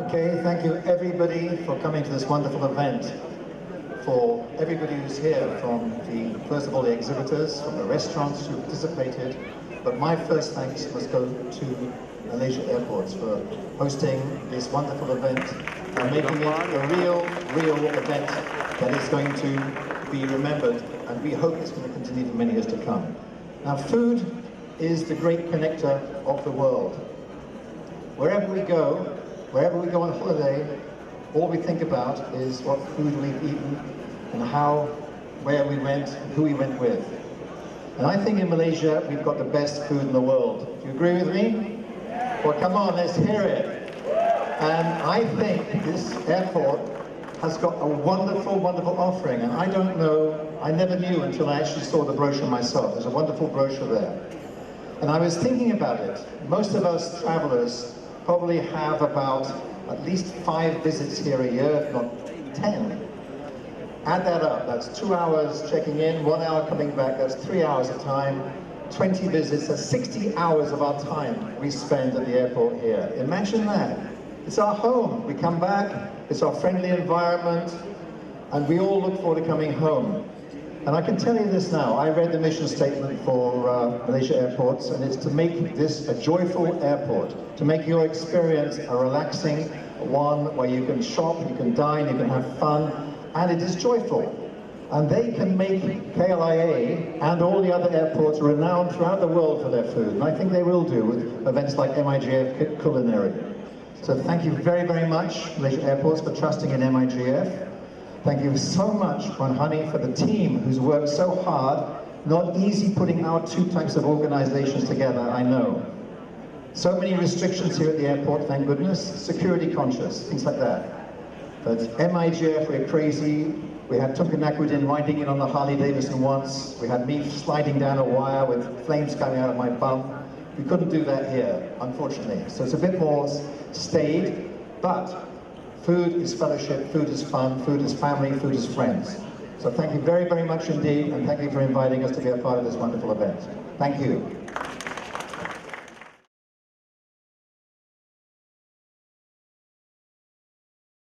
Okay, thank you everybody for coming to this wonderful event. For everybody who's here, from first of all the exhibitors, from the restaurants who participated, but my first thanks must go to Malaysia Airports for hosting this wonderful event and making it a real event that is going to be remembered, and we hope it's going to continue for many years to come. Now, food is the great connector of the world. Wherever we go on holiday, all we think about is what food we've eaten and where we went, who we went with. And I think in Malaysia, we've got the best food in the world. Do you agree with me? Well, come on, let's hear it. And I think this airport has got a wonderful offering. And I don't know, I never knew until I actually saw the brochure myself. There's a wonderful brochure there. And I was thinking about it. Most of us travelers probably have about at least 5 visits here a year, if not 10. Add that up, that's 2 hours checking in, 1 hour coming back, that's 3 hours of time, 20 visits, that's 60 hours of our time we spend at the airport here. Imagine that. It's our home. We come back, it's our friendly environment, and we all look forward to coming home. And I can tell you this now, I read the mission statement for Malaysia Airports, and it's to make this a joyful airport, to make your experience a relaxing one where you can shop, you can dine, you can have fun, and it is joyful. And they can make KLIA and all the other airports renowned throughout the world for their food, and I think they will do with events like MIGF KULinary. So thank you very much, Malaysia Airports, for trusting in MIGF. Thank you so much, Wan Hani, for the team who's worked so hard. Not easy putting our 2 types of organizations together, I know. So many restrictions here at the airport, thank goodness. Security conscious, things like that. But MIGF, we're crazy. We had Tunku Nakudin riding in on the Harley Davidson once. We had me sliding down a wire with flames coming out of my bum. We couldn't do that here, unfortunately. So it's a bit more staid, but food is fellowship, food is fun, food is family, food is friends. So thank you very much indeed, and thank you for inviting us to be a part of this wonderful event. Thank you.